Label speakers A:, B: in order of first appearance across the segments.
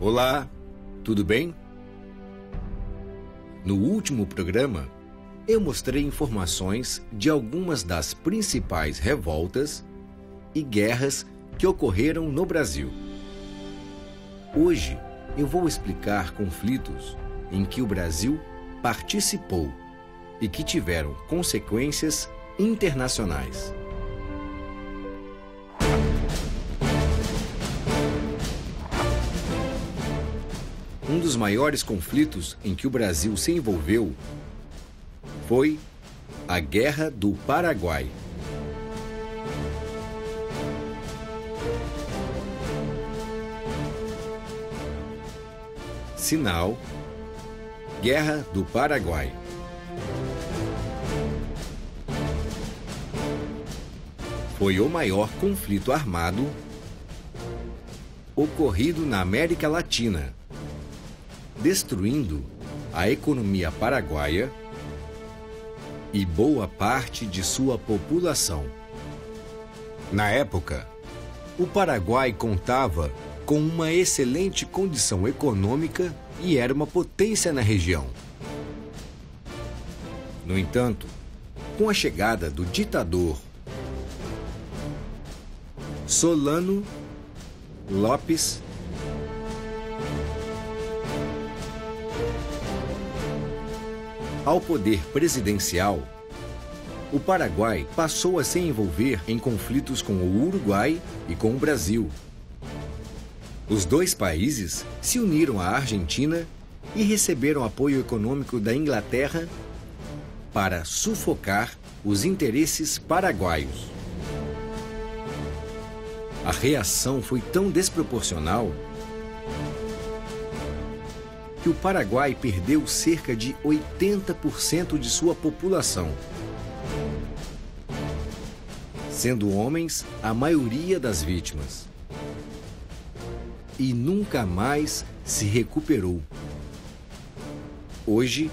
A: Olá, tudo bem? No último programa, eu mostrei informações de algumas das principais revoltas e guerras que ocorreram no Brasil. Hoje, eu vou explicar conflitos em que o Brasil participou e que tiveram consequências internacionais. Um dos maiores conflitos em que o Brasil se envolveu foi a Guerra do Paraguai. Sinal: Guerra do Paraguai. Foi o maior conflito armado ocorrido na América Latina, destruindo a economia paraguaia e boa parte de sua população. Na época, o Paraguai contava com uma excelente condição econômica e era uma potência na região. No entanto, com a chegada do ditador Solano Lopes ao poder presidencial, o Paraguai passou a se envolver em conflitos com o Uruguai e com o Brasil. Os dois países se uniram à Argentina e receberam apoio econômico da Inglaterra para sufocar os interesses paraguaios. A reação foi tão desproporcional que o Paraguai perdeu cerca de 80% de sua população, sendo homens a maioria das vítimas. E nunca mais se recuperou. Hoje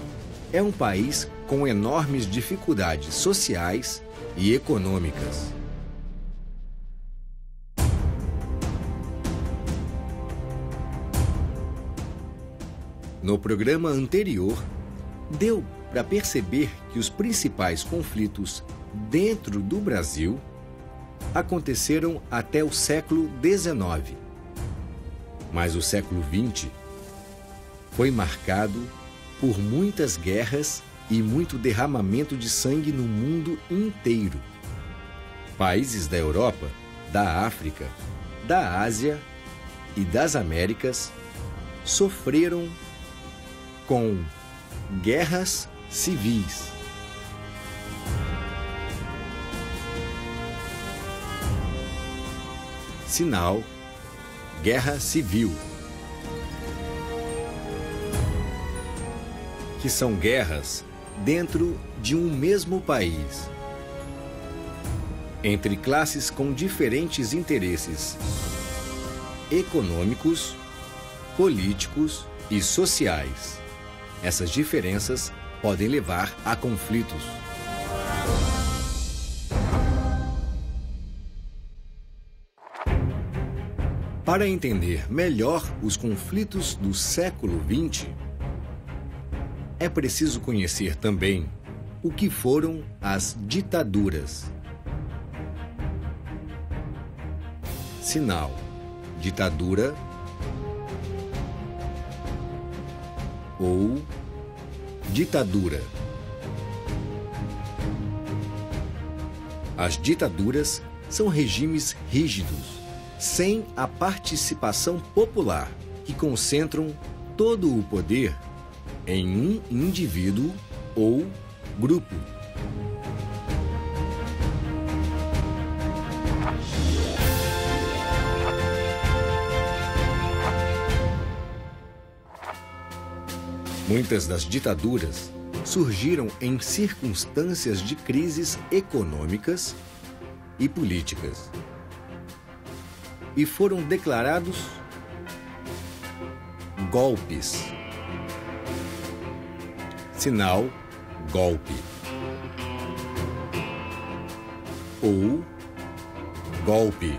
A: é um país com enormes dificuldades sociais e econômicas. No programa anterior, deu para perceber que os principais conflitos dentro do Brasil aconteceram até o século XIX. Mas o século XX foi marcado por muitas guerras e muito derramamento de sangue no mundo inteiro. Países da Europa, da África, da Ásia e das Américas sofreram com guerras civis. Sinal: Guerra Civil. Que são guerras dentro de um mesmo país, entre classes com diferentes interesses econômicos, políticos e sociais. Essas diferenças podem levar a conflitos. Para entender melhor os conflitos do século XX, é preciso conhecer também o que foram as ditaduras. Sinal: ditadura ou ditadura. As ditaduras são regimes rígidos, sem a participação popular, que concentram todo o poder em um indivíduo ou grupo. Muitas das ditaduras surgiram em circunstâncias de crises econômicas e políticas e foram declarados golpes. Sinal: golpe ou golpe.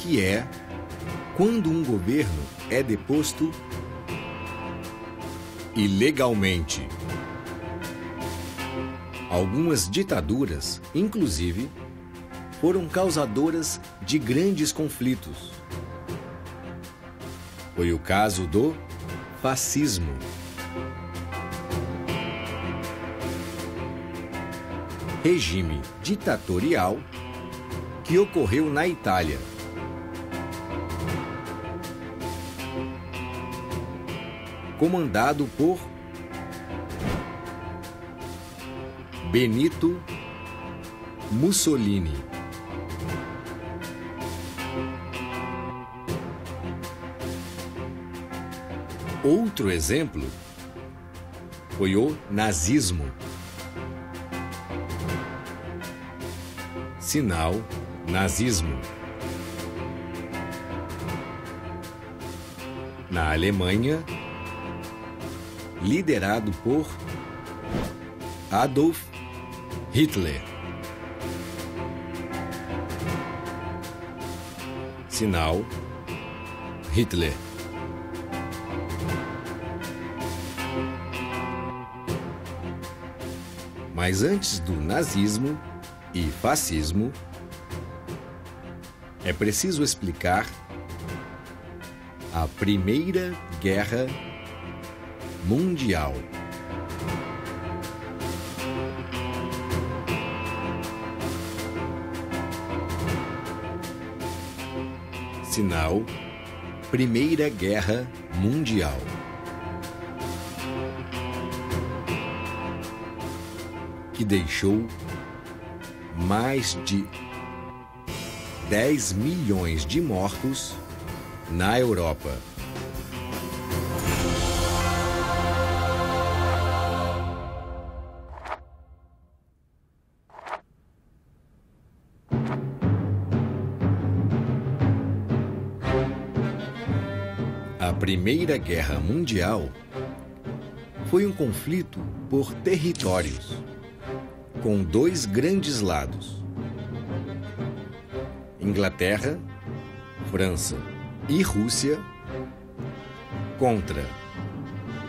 A: que é quando um governo é deposto ilegalmente. Algumas ditaduras, inclusive, foram causadoras de grandes conflitos. Foi o caso do fascismo. Regime ditatorial que ocorreu na Itália. Comandado por Benito Mussolini. Outro exemplo foi o nazismo. Sinal nazismo. Na Alemanha, liderado por Adolf Hitler. Sinal Hitler. Mas antes do nazismo e fascismo, é preciso explicar a Primeira Guerra Mundial. Sinal Primeira Guerra Mundial. Que deixou mais de 10 milhões de mortos na Europa. A Primeira Guerra Mundial foi um conflito por territórios, com dois grandes lados: Inglaterra, França e Rússia contra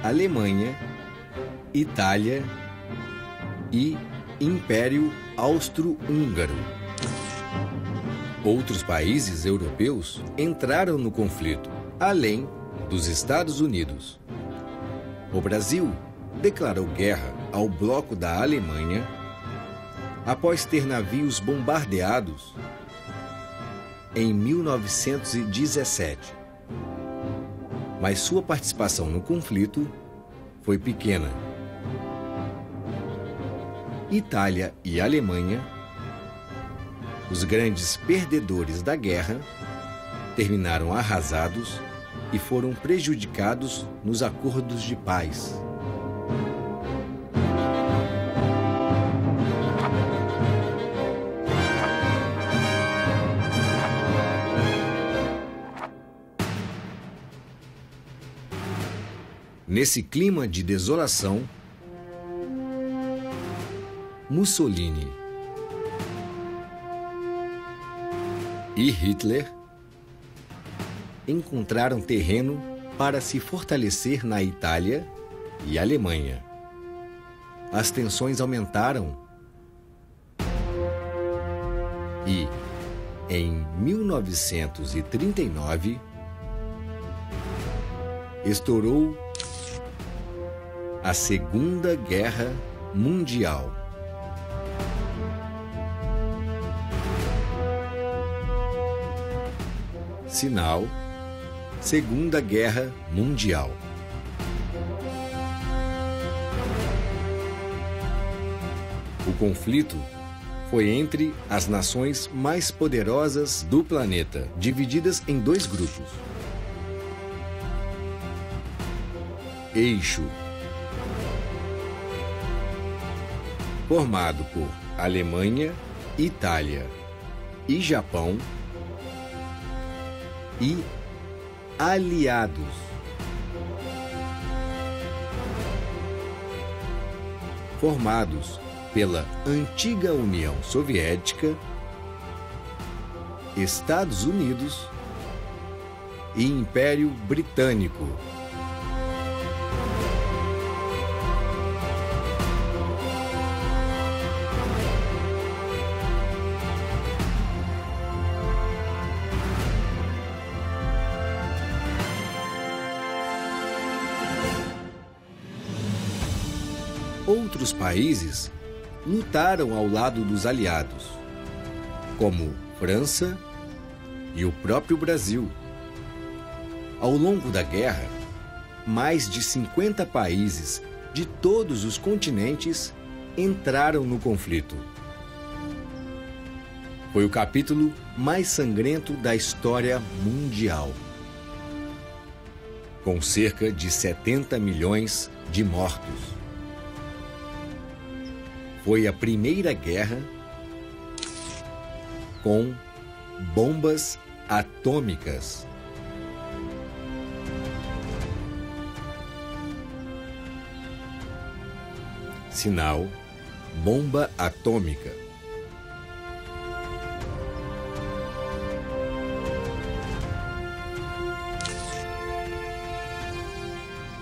A: Alemanha, Itália e Império Austro-Húngaro. Outros países europeus entraram no conflito, além dos Estados Unidos. O Brasil declarou guerra ao bloco da Alemanha após ter navios bombardeados em 1917. Mas sua participação no conflito foi pequena. Itália e Alemanha, os grandes perdedores da guerra, terminaram arrasados e foram prejudicados nos acordos de paz. Nesse clima de desolação, Mussolini e Hitler encontraram terreno para se fortalecer na Itália e Alemanha. As tensões aumentaram e, em 1939, estourou a Segunda Guerra Mundial. Sinal Segunda Guerra Mundial. O conflito foi entre as nações mais poderosas do planeta, divididas em dois grupos. Eixo, formado por Alemanha, Itália e Japão, e aliados, formados pela antiga União Soviética Estados Unidos e Império Britânico. Outros países lutaram ao lado dos aliados, como França e o próprio Brasil. Ao longo da guerra, mais de 50 países de todos os continentes entraram no conflito. Foi o capítulo mais sangrento da história mundial, com cerca de 70 milhões de mortos. Foi a primeira guerra com bombas atômicas. Sinal: bomba atômica.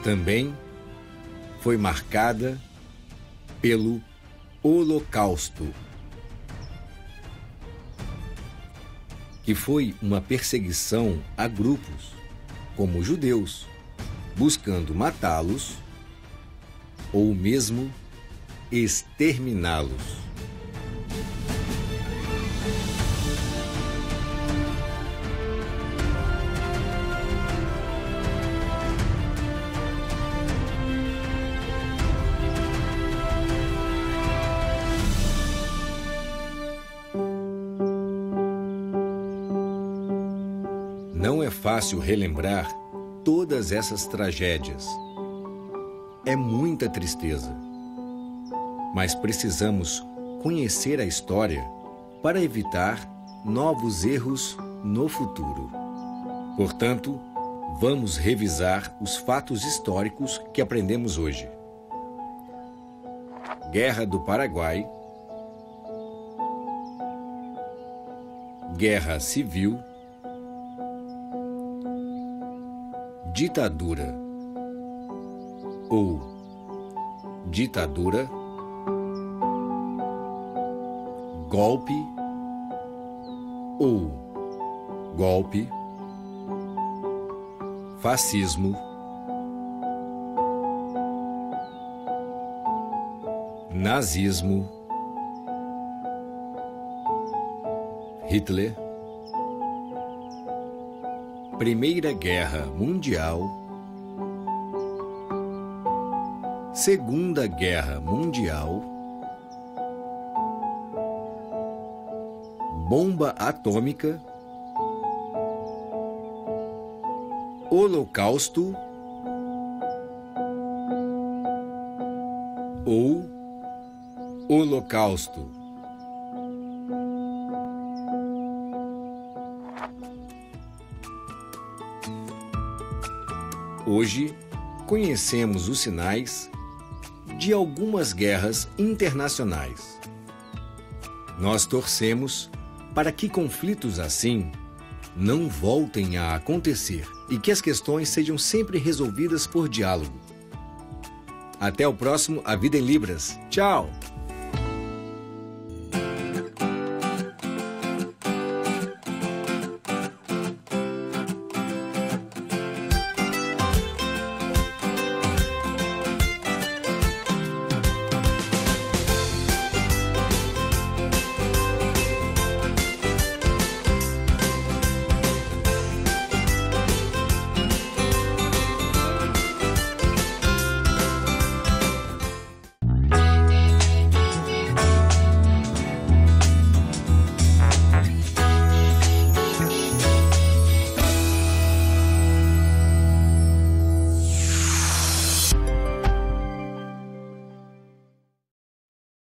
A: Também foi marcada pelo Holocausto, que foi uma perseguição a grupos, como judeus, buscando matá-los ou mesmo exterminá-los. Não é fácil relembrar todas essas tragédias. É muita tristeza. Mas precisamos conhecer a história para evitar novos erros no futuro. Portanto, vamos revisar os fatos históricos que aprendemos hoje. Guerra do Paraguai, Guerra Civil, ditadura ou ditadura, golpe ou golpe, fascismo, nazismo, Hitler, Primeira Guerra Mundial, Segunda Guerra Mundial, bomba atômica, Holocausto ou Holocausto. Hoje, conhecemos os sinais de algumas guerras internacionais. Nós torcemos para que conflitos assim não voltem a acontecer e que as questões sejam sempre resolvidas por diálogo. Até o próximo A Vida em Libras. Tchau!